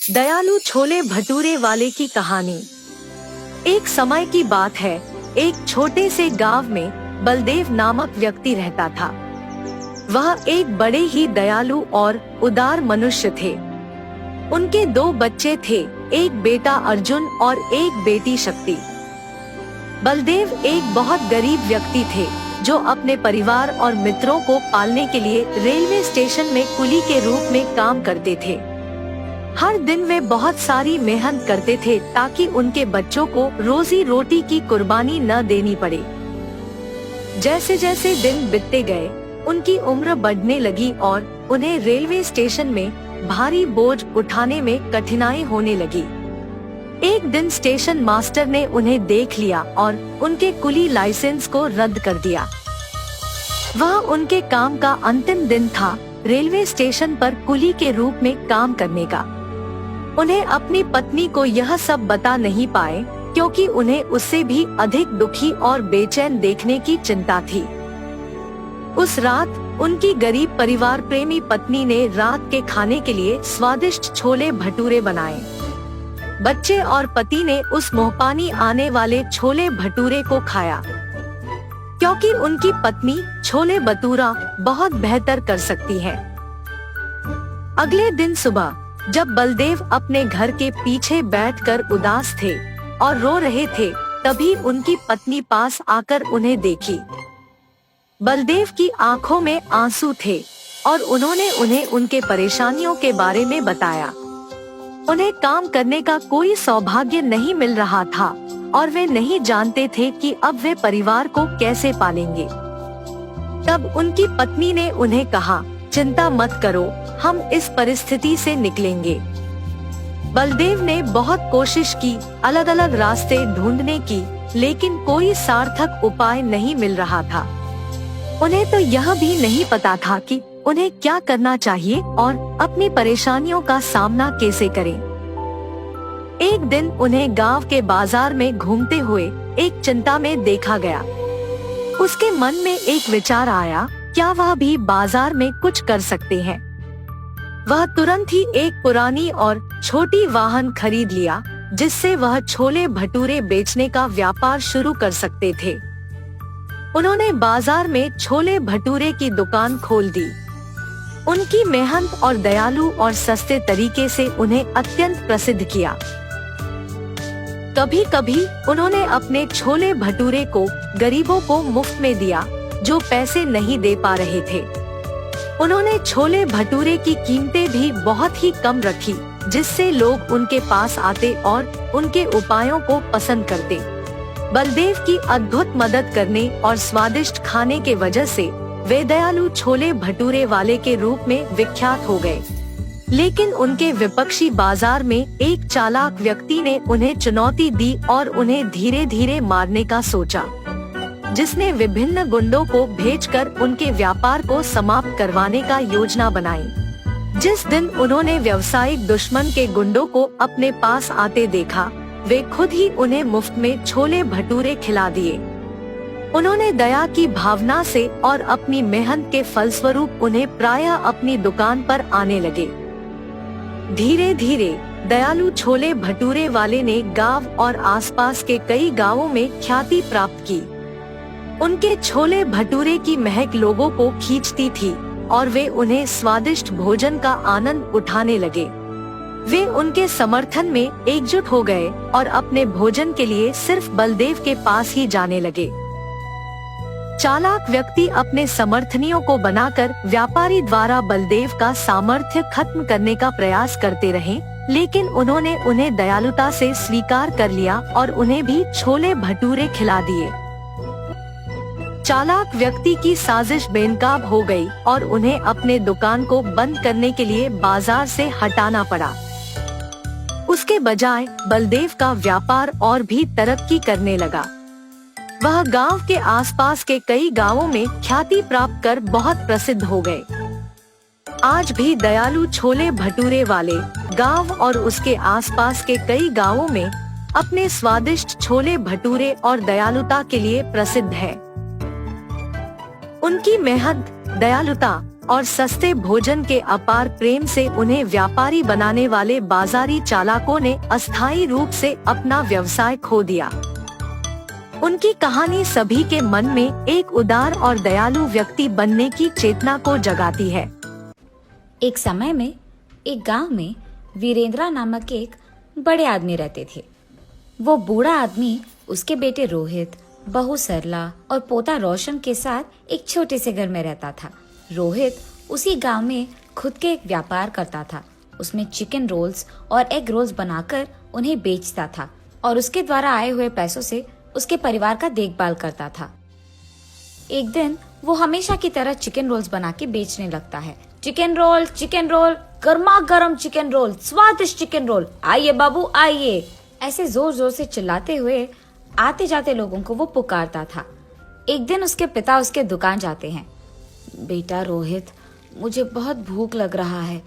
दयालु छोले भटूरे वाले की कहानी। एक समय की बात है, एक छोटे से गांव में बलदेव नामक व्यक्ति रहता था। वह एक बड़े ही दयालु और उदार मनुष्य थे। उनके 2 बच्चे थे, एक बेटा अर्जुन और एक बेटी शक्ति। बलदेव एक बहुत गरीब व्यक्ति थे, जो अपने परिवार और मित्रों को पालने के लिए रेलवे स्टेशन में कुली के रूप में काम करते थे। हर दिन वे बहुत सारी मेहनत करते थे ताकि उनके बच्चों को रोजी रोटी की कुर्बानी न देनी पड़े। जैसे जैसे दिन बीतते गए, उनकी उम्र बढ़ने लगी और उन्हें रेलवे स्टेशन में भारी बोझ उठाने में कठिनाई होने लगी। एक दिन स्टेशन मास्टर ने उन्हें देख लिया और उनके कुली लाइसेंस को रद्द कर दिया। वह उनके काम का अंतिम दिन था, रेलवे स्टेशन पर कुली के रूप में काम करने का। उन्हें अपनी पत्नी को यह सब बता नहीं पाए, क्योंकि उन्हें उससे भी अधिक दुखी और बेचैन देखने की चिंता थी। उस रात उनकी गरीब परिवार प्रेमी पत्नी ने रात के खाने के लिए स्वादिष्ट छोले भटूरे बनाए। बच्चे और पति ने उस मुंहपानी आने वाले छोले भटूरे को खाया, क्योंकि उनकी पत्नी छोले भटूरा बहुत बेहतर कर सकती है। अगले दिन सुबह जब बलदेव अपने घर के पीछे बैठकर उदास थे और रो रहे थे, तभी उनकी पत्नी पास आकर उन्हें देखी। बलदेव की आंखों में आंसू थे और उन्होंने उन्हें उनके परेशानियों के बारे में बताया। उन्हें काम करने का कोई सौभाग्य नहीं मिल रहा था और वे नहीं जानते थे कि अब वे परिवार को कैसे पालेंगे। तब उनकी पत्नी ने उन्हें कहा, चिंता मत करो, हम इस परिस्थिति से निकलेंगे। बलदेव ने बहुत कोशिश की, अलग अलग रास्ते ढूंढने की, लेकिन कोई सार्थक उपाय नहीं मिल रहा था। उन्हें तो यह भी नहीं पता था कि उन्हें क्या करना चाहिए और अपनी परेशानियों का सामना कैसे करें। एक दिन उन्हें गांव के बाजार में घूमते हुए एक चिंता में देखा गया। उसके मन में एक विचार आया, क्या वह भी बाजार में कुछ कर सकते हैं। वह तुरंत ही एक पुरानी और छोटी वाहन खरीद लिया, जिससे वह छोले भटूरे बेचने का व्यापार शुरू कर सकते थे। उन्होंने बाजार में छोले भटूरे की दुकान खोल दी। उनकी मेहनत और दयालु और सस्ते तरीके से उन्हें अत्यंत प्रसिद्ध किया। कभी कभी उन्होंने अपने छोले भटूरे को गरीबों को मुफ्त में दिया, जो पैसे नहीं दे पा रहे थे। उन्होंने छोले भटूरे की कीमतें भी बहुत ही कम रखी, जिससे लोग उनके पास आते और उनके उपायों को पसंद करते। बलदेव की अद्भुत मदद करने और स्वादिष्ट खाने के वजह से वे दयालु छोले भटूरे वाले के रूप में विख्यात हो गए। लेकिन उनके विपक्षी बाजार में एक चालाक व्यक्ति ने उन्हें चुनौती दी और उन्हें धीरे धीरे मारने का सोचा, जिसने विभिन्न गुंडों को भेजकर उनके व्यापार को समाप्त करवाने का योजना बनाई। जिस दिन उन्होंने व्यावसायिक दुश्मन के गुंडों को अपने पास आते देखा, वे खुद ही उन्हें मुफ्त में छोले भटूरे खिला दिए। उन्होंने दया की भावना से और अपनी मेहनत के फलस्वरूप उन्हें प्रायः अपनी दुकान पर आने लगे। धीरे धीरे दयालु छोले भटूरे वाले ने गांव और आसपास के कई गांवों में ख्याति प्राप्त की। उनके छोले भटूरे की महक लोगों को खींचती थी और वे उन्हें स्वादिष्ट भोजन का आनंद उठाने लगे। वे उनके समर्थन में एकजुट हो गए और अपने भोजन के लिए सिर्फ बलदेव के पास ही जाने लगे। चालाक व्यक्ति अपने समर्थनियों को बनाकर व्यापारी द्वारा बलदेव का सामर्थ्य खत्म करने का प्रयास करते रहे, लेकिन उन्होंने उन्हें दयालुता से स्वीकार कर लिया और उन्हें भी छोले भटूरे खिला दिए। चालाक व्यक्ति की साजिश बेनकाब हो गई और उन्हें अपने दुकान को बंद करने के लिए बाजार से हटाना पड़ा। उसके बजाय बलदेव का व्यापार और भी तरक्की करने लगा। वह गांव के आसपास के कई गांवों में ख्याति प्राप्त कर बहुत प्रसिद्ध हो गए। आज भी दयालु छोले भटूरे वाले गांव और उसके आसपास के कई गांवों में अपने स्वादिष्ट छोले भटूरे और दयालुता के लिए प्रसिद्ध है। उनकी मेहनत, दयालुता और सस्ते भोजन के अपार प्रेम से उन्हें व्यापारी बनाने वाले बाजारी चालाकों ने अस्थायी रूप से अपना व्यवसाय खो दिया। उनकी कहानी सभी के मन में एक उदार और दयालु व्यक्ति बनने की चेतना को जगाती है। एक समय में एक गांव में वीरेंद्रा नामक एक बड़े आदमी रहते थे। वो बूढ़ा आदमी उसके बेटे रोहित, बहू सरला और पोता रोशन के साथ एक छोटे से घर में रहता था। रोहित उसी गांव में खुद के एक व्यापार करता था। उसमें चिकन रोल्स और एग रोल्स बनाकर उन्हें बेचता था और उसके द्वारा आए हुए पैसों से उसके परिवार का देखभाल करता था। एक दिन वो हमेशा की तरह चिकन रोल्स बना के बेचने लगता है। चिकन रोल, गर्मा गर्म चिकन रोल, स्वादिष्ट चिकन रोल, आइए बाबू आइए, ऐसे जोर जोर से चिल्लाते हुए आते जाते लोगों को वो पुकारता था। एक दिन उसके पिता उसके दुकान जाते हैं। बेटा रोहित, मुझे बहुत भूख लग रहा है।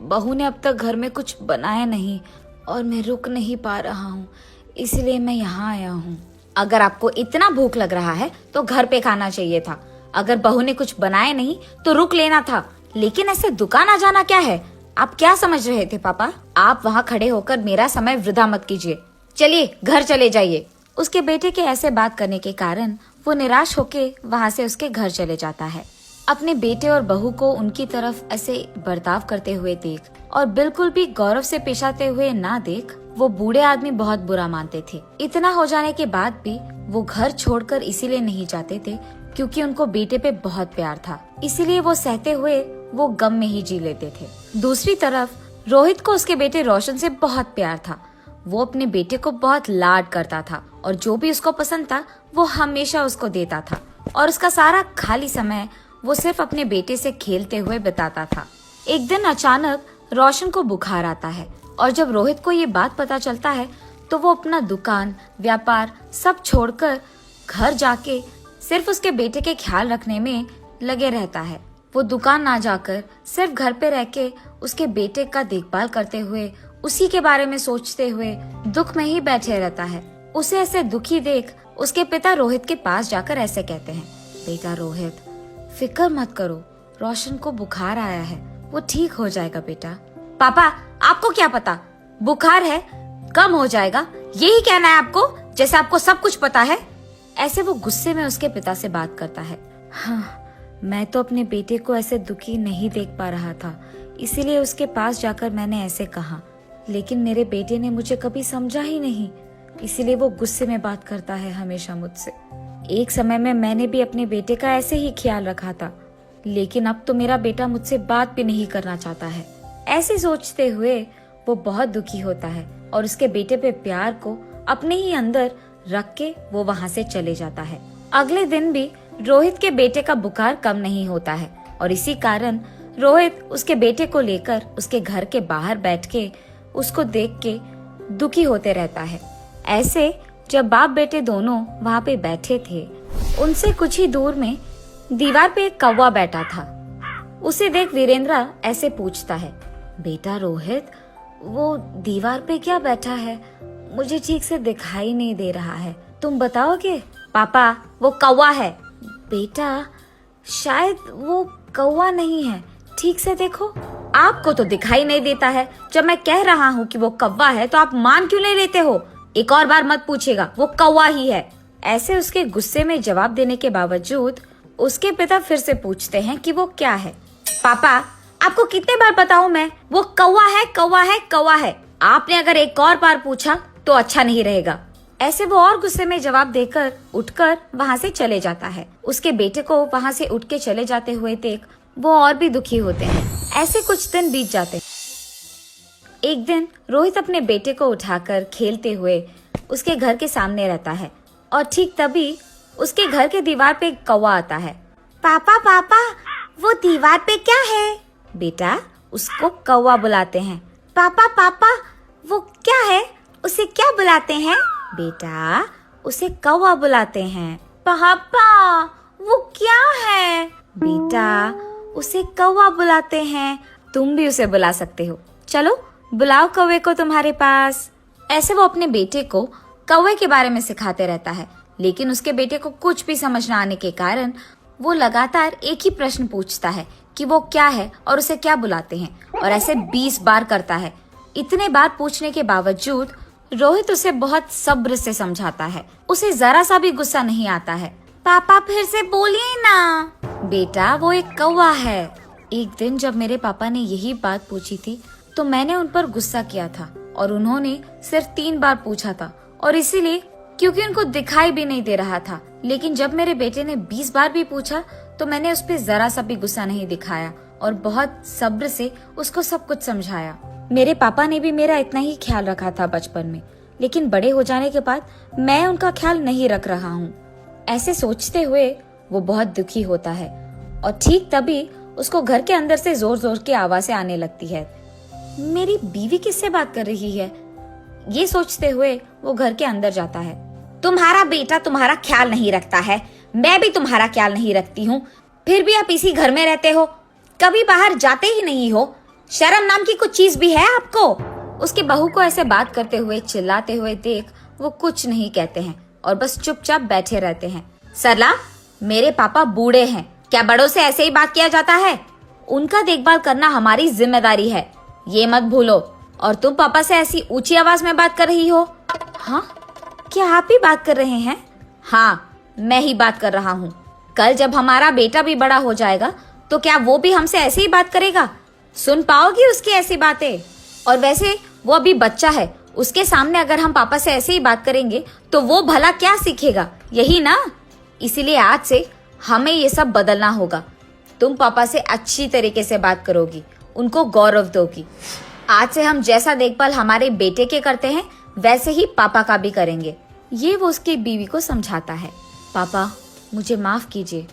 बहू ने अब तक घर में कुछ बनाया नहीं और मैं रुक नहीं पा रहा हूँ, इसलिए मैं यहाँ आया हूँ। अगर आपको इतना भूख लग रहा है तो घर पे खाना चाहिए था। अगर बहू ने कुछ बनाया नहीं तो रुक लेना था, लेकिन ऐसे दुकान आ जाना क्या है? आप क्या समझ रहे थे पापा? आप वहाँ खड़े होकर मेरा समय वृथा मत कीजिए। चलिए घर चले जाइए। उसके बेटे के ऐसे बात करने के कारण वो निराश होके वहाँ से उसके घर चले जाता है। अपने बेटे और बहू को उनकी तरफ ऐसे बर्ताव करते हुए देख और बिल्कुल भी गौरव से पेश आते हुए ना देख वो बूढ़े आदमी बहुत बुरा मानते थे। इतना हो जाने के बाद भी वो घर छोड़कर इसीलिए नहीं जाते थे क्योंकि उनको बेटे पे बहुत प्यार था, इसीलिए वो सहते हुए वो गम में ही जी लेते थे। दूसरी तरफ रोहित को उसके बेटे रोशन से बहुत प्यार था। वो अपने बेटे को बहुत लाड करता था और जो भी उसको पसंद था वो हमेशा उसको देता था और उसका सारा खाली समय वो सिर्फ अपने बेटे से खेलते हुए बिताता था। एक दिन अचानक रोशन को बुखार आता है और जब रोहित को ये बात पता चलता है तो वो अपना दुकान, व्यापार सब छोड़कर घर जाके सिर्फ उसके बेटे के ख्याल रखने में लगे रहता है। वो दुकान ना जाकर सिर्फ घर पे रह के उसके बेटे का देखभाल करते हुए उसी के बारे में सोचते हुए दुख में ही बैठे रहता है। उसे ऐसे दुखी देख उसके पिता रोहित के पास जाकर ऐसे कहते हैं, बेटा रोहित, फिक्र मत करो, रोशन को बुखार आया है, वो ठीक हो जाएगा बेटा। पापा, आपको क्या पता, बुखार है, कम हो जाएगा, यही कहना है आपको, जैसे आपको सब कुछ पता है। ऐसे वो गुस्से में उसके पिता से बात करता है। हाँ, मैं तो अपने बेटे को ऐसे दुखी नहीं देख पा रहा था, इसीलिए उसके पास जाकर मैंने ऐसे कहा, लेकिन मेरे बेटे ने मुझे कभी समझा ही नहीं, इसीलिए वो गुस्से में बात करता है हमेशा मुझसे। एक समय में मैंने भी अपने बेटे का ऐसे ही ख्याल रखा था, लेकिन अब तो मेरा बेटा मुझसे बात भी नहीं करना चाहता है। ऐसे सोचते हुए वो बहुत दुखी होता है और उसके बेटे पे प्यार को अपने ही अंदर रख के वो वहाँ से चले जाता है। अगले दिन भी रोहित के बेटे का बुखार कम नहीं होता है और इसी कारण रोहित उसके बेटे को लेकर उसके घर के बाहर बैठ के उसको देख के दुखी होते रहता है। ऐसे जब बाप बेटे दोनों वहाँ पे बैठे थे, उनसे कुछ ही दूर में दीवार पे एक कौवा बैठा था। उसे देख वीरेंद्रा ऐसे पूछता है, बेटा रोहित, वो दीवार पे क्या बैठा है? मुझे ठीक से दिखाई नहीं दे रहा है, तुम बताओगे? पापा, वो कौवा है। बेटा, शायद वो कौवा नहीं है, ठीक से देखो। आपको तो दिखाई नहीं देता है, जब मैं कह रहा हूँ कि वो कौवा है तो आप मान क्यों नहीं लेते हो? एक और बार मत पूछेगा, वो कौवा ही है। ऐसे उसके गुस्से में जवाब देने के बावजूद उसके पिता फिर से पूछते हैं कि वो क्या है। पापा, आपको कितने बार बताऊं मैं, वो कौवा है, कौवा है, कौवा है। आपने अगर एक और बार पूछा तो अच्छा नहीं रहेगा। ऐसे वो और गुस्से में जवाब देकर उठकर वहाँ से चले जाता है। उसके बेटे को वहाँ से उठ के चले जाते हुए देख वो और भी दुखी होते हैं। ऐसे कुछ दिन बीत जाते। एक दिन रोहित अपने बेटे को उठाकर खेलते हुए उसके घर के सामने रहता है और ठीक तभी उसके घर के दीवार पे एक कौवा आता है। पापा पापा, वो दीवार पे क्या है? बेटा, उसको कौवा बुलाते हैं। पापा पापा, वो क्या है? उसे क्या बुलाते हैं? बेटा, उसे कौवा बुलाते हैं। पापा, वो क्या है? बेटा, उसे कौवा बुलाते हैं। तुम भी उसे बुला सकते हो, चलो बुलाओ कौवे को तुम्हारे पास। ऐसे वो अपने बेटे को कौवे के बारे में सिखाते रहता है, लेकिन उसके बेटे को कुछ भी समझ न आने के कारण वो लगातार एक ही प्रश्न पूछता है कि वो क्या है और उसे क्या बुलाते हैं, और ऐसे 20 बार करता है। इतने बार पूछने के बावजूद रोहित उसे बहुत सब्र से समझाता है। उसे जरा सा भी गुस्सा नहीं आता है। पापा फिर से बोलिए ना। बेटा वो एक कौवा है। एक दिन जब मेरे पापा ने यही बात पूछी थी तो मैंने उन पर गुस्सा किया था और उन्होंने सिर्फ 3 बार पूछा था, और इसीलिए क्योंकि उनको दिखाई भी नहीं दे रहा था। लेकिन जब मेरे बेटे ने 20 बार भी पूछा तो मैंने उस पर जरा सा भी गुस्सा नहीं दिखाया और बहुत सब्र से उसको सब कुछ समझाया। मेरे पापा ने भी मेरा इतना ही ख्याल रखा था बचपन में, लेकिन बड़े हो जाने के बाद मैं उनका ख्याल नहीं रख रहा हूँ। ऐसे सोचते हुए वो बहुत दुखी होता है और ठीक तभी उसको घर के अंदर से जोर जोर की आवाजें आने लगती है। मेरी बीवी किससे बात कर रही है? ये सोचते हुए वो घर के अंदर जाता है। तुम्हारा बेटा तुम्हारा ख्याल नहीं रखता है, मैं भी तुम्हारा ख्याल नहीं रखती हूँ, फिर भी आप इसी घर में रहते हो, कभी बाहर जाते ही नहीं हो। शर्म नाम की कुछ चीज भी है आपको? उसके बहू को ऐसे बात करते हुए चिल्लाते हुए देख वो कुछ नहीं कहते हैं और बस चुपचाप बैठे रहते हैं। सरला, मेरे पापा बूढ़े हैं, क्या बड़ों से ऐसे ही बात किया जाता है? उनका देखभाल करना हमारी जिम्मेदारी है, ये मत भूलो। और तुम पापा से ऐसी ऊंची आवाज में बात कर रही हो? हाँ, क्या आप ही बात कर रहे हैं? हाँ, मैं ही बात कर रहा हूँ। कल जब हमारा बेटा भी बड़ा हो जाएगा तो क्या वो भी हमसे ऐसे ही बात करेगा? सुन पाओगी उसकी ऐसी बातें? और वैसे वो अभी बच्चा है, उसके सामने अगर हम पापा से ऐसे ही बात करेंगे तो वो भला क्या सीखेगा, यही ना? इसीलिए आज से हमें ये सब बदलना होगा। तुम पापा से अच्छी तरीके से बात करोगी, उनको गौरव दोगी। आज से हम जैसा देखभाल हमारे बेटे के करते हैं वैसे ही पापा का भी करेंगे। ये वो उसकी बीवी को समझाता है। पापा मुझे माफ कीजिए,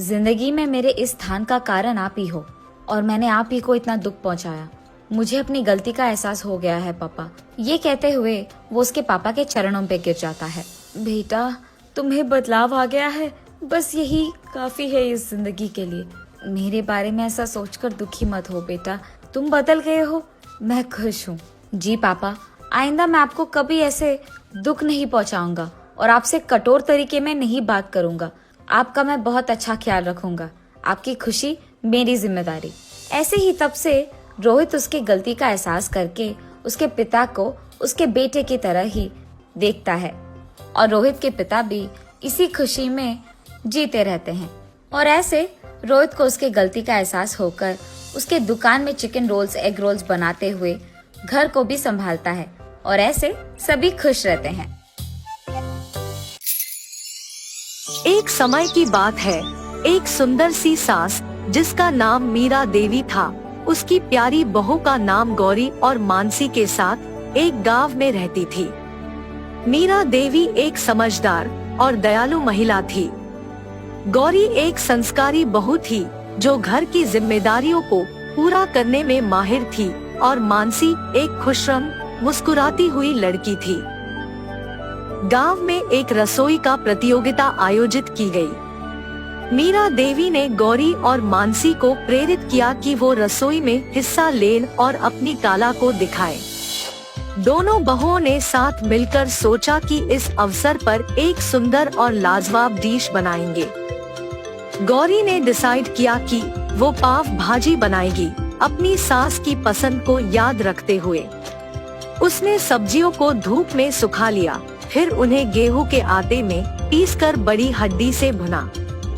जिंदगी में मेरे इस स्थान का कारण आप ही हो और मैंने आप ही को इतना दुख पहुंचाया। मुझे अपनी गलती का एहसास हो गया है पापा। ये कहते हुए वो उसके पापा के चरणों पे गिर जाता है। बेटा तुम्हें बदलाव आ गया है, बस यही काफी है इस जिंदगी के लिए। मेरे बारे में ऐसा सोचकर दुखी मत हो बेटा, तुम बदल गए हो, मैं खुश हूँ। जी पापा, आइंदा मैं आपको कभी ऐसे दुख नहीं पहुँचाऊंगा और आपसे कठोर तरीके में नहीं बात करूंगा। आपका मैं बहुत अच्छा ख्याल रखूंगा, आपकी खुशी मेरी जिम्मेदारी। ऐसे ही तब से रोहित उसकी गलती का एहसास करके उसके पिता को उसके बेटे की तरह ही देखता है और रोहित के पिता भी इसी खुशी में जीते रहते हैं। और ऐसे रोहित को उसके गलती का एहसास होकर उसके दुकान में चिकन रोल्स, एग रोल्स बनाते हुए घर को भी संभालता है और ऐसे सभी खुश रहते हैं। एक समय की बात है, एक सुंदर सी सास जिसका नाम मीरा देवी था, उसकी प्यारी बहू का नाम गौरी और मानसी के साथ एक गांव में रहती थी। मीरा देवी एक समझदार और दयालु महिला थी। गौरी एक संस्कारी बहू थी जो घर की जिम्मेदारियों को पूरा करने में माहिर थी और मानसी एक खुशरम मुस्कुराती हुई लड़की थी। गांव में एक रसोई का प्रतियोगिता आयोजित की गई। मीरा देवी ने गौरी और मानसी को प्रेरित किया कि वो रसोई में हिस्सा लें और अपनी कला को दिखाएं। दोनों बहुओं ने साथ मिलकर सोचा कि इस अवसर पर एक सुंदर और लाजवाब डिश बनाएंगे। गौरी ने डिसाइड किया कि वो पाव भाजी बनाएगी, अपनी सास की पसंद को याद रखते हुए। उसने सब्जियों को धूप में सुखा लिया, फिर उन्हें गेहूं के आटे में पीसकर बड़ी हड्डी से भुना।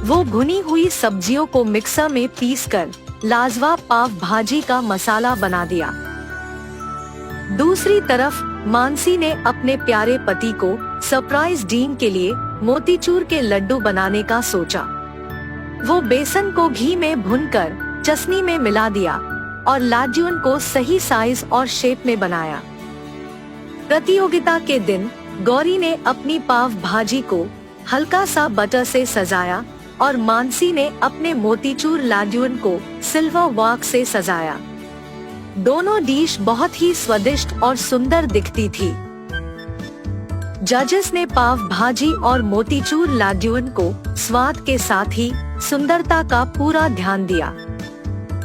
वो भुनी हुई सब्जियों को मिक्सर में पीसकर लाजवाब पाव भाजी का मसाला बना दिया। दूसरी तरफ मानसी ने अपने प्यारे पति को सरप्राइज डिनर के लिए मोतीचूर के लड्डू बनाने का सोचा। वो बेसन को घी में भूनकर चटनी में मिला दिया और लड्डुओं को सही साइज और शेप में बनाया। प्रतियोगिता के दिन गौरी ने अपनी पाव भाजी को हल्का सा बटर से सजाया और मानसी ने अपने मोतीचूर लड्डुओं को सिल्वर वॉक से सजाया। दोनों डिश बहुत ही स्वादिष्ट और सुंदर दिखती थी। जजेस ने पाव भाजी और मोतीचूर लड्डुओं को स्वाद के साथ ही सुंदरता का पूरा ध्यान दिया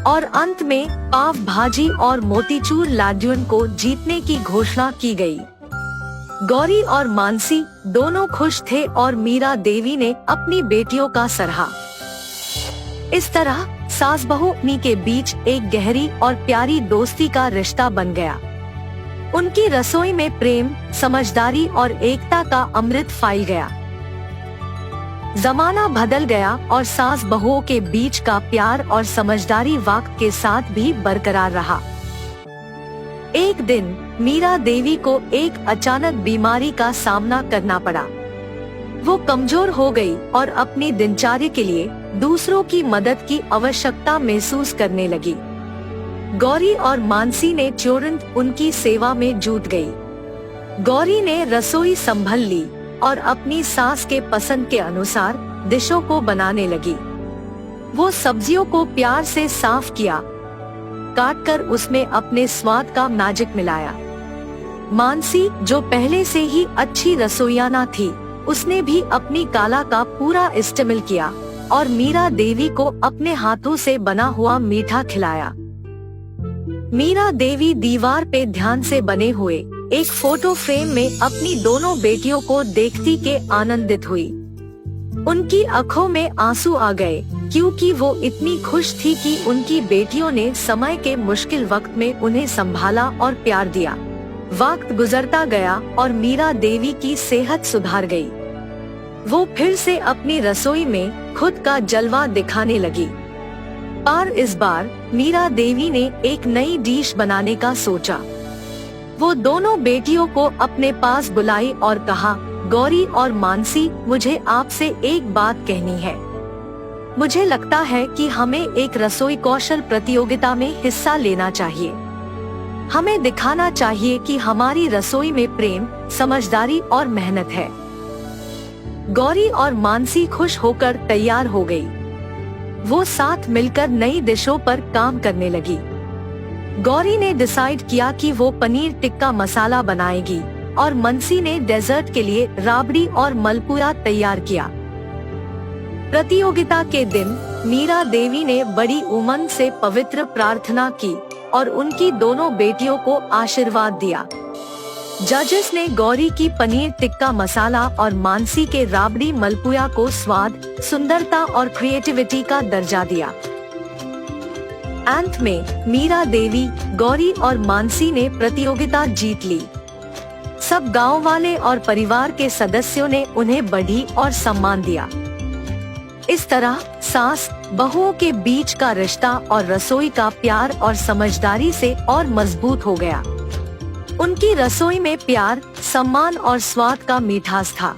और अंत में पाव भाजी और मोतीचूर लड्डुओं को जीतने की घोषणा की गई। गौरी और मानसी दोनों खुश थे और मीरा देवी ने अपनी बेटियों का सराहा। इस तरह सास बहू के बीच एक गहरी और प्यारी दोस्ती का रिश्ता बन गया। उनकी रसोई में प्रेम, समझदारी और एकता का अमृत फैल गया। जमाना बदल गया और सास बहुओं के बीच का प्यार और समझदारी वक्त के साथ भी बरकरार रहा। एक दिन मीरा देवी को एक अचानक बीमारी का सामना करना पड़ा। वो कमजोर हो गई और अपनी दिनचर्या के लिए दूसरों की मदद की आवश्यकता महसूस करने लगी। गौरी और मानसी ने तुरंत उनकी सेवा में जुट गई। गौरी ने रसोई संभाल ली और अपनी सास के पसंद के अनुसार डिशों को बनाने लगी। वो सब्जियों को प्यार से साफ किया, काटकर उसमें अपने स्वाद का मैजिक मिलाया। मानसी, जो पहले से ही अच्छी रसोइयाना थी, उसने भी अपनी कला का पूरा इस्तेमाल किया और मीरा देवी को अपने हाथों से बना हुआ मीठा खिलाया। मीरा देवी दीवार पे ध्यान से बने हुए एक फोटो फ्रेम में अपनी दोनों बेटियों को देखती के आनंदित हुई। उनकी आंखों में आंसू आ गए, क्योंकि वो इतनी खुश थी कि उनकी बेटियों ने समय के मुश्किल वक्त में उन्हें संभाला और प्यार दिया। वक्त गुजरता गया और मीरा देवी की सेहत सुधार गई। वो फिर से अपनी रसोई में खुद का जलवा दिखाने लगी। पर इस बार मीरा देवी ने एक नई डिश बनाने का सोचा। वो दोनों बेटियों को अपने पास बुलाई और कहा, गौरी और मानसी, मुझे आपसे एक बात कहनी है। मुझे लगता है कि हमें एक रसोई कौशल प्रतियोगिता में हिस्सा लेना चाहिए। हमें दिखाना चाहिए कि हमारी रसोई में प्रेम, समझदारी और मेहनत है। गौरी और मानसी खुश होकर तैयार हो गई। वो साथ मिलकर नई डिशों पर काम करने लगी। गौरी ने डिसाइड किया कि वो पनीर टिक्का मसाला बनाएगी और मानसी ने डेजर्ट के लिए राबड़ी और मलपुआ तैयार किया। प्रतियोगिता के दिन मीरा देवी ने बड़ी उमंग से पवित्र प्रार्थना की और उनकी दोनों बेटियों को आशीर्वाद दिया। जजेस ने गौरी की पनीर टिक्का मसाला और मानसी के राबड़ी मलपुआ को स्वाद, सुंदरता और क्रिएटिविटी का दर्जा दिया। अंत में मीरा देवी, गौरी और मानसी ने प्रतियोगिता जीत ली। सब गांव वाले और परिवार के सदस्यों ने उन्हें बढ़ी और सम्मान दिया। इस तरह सास बहुओं के बीच का रिश्ता और रसोई का प्यार और समझदारी से और मजबूत हो गया। उनकी रसोई में प्यार, सम्मान और स्वाद का मिठास था।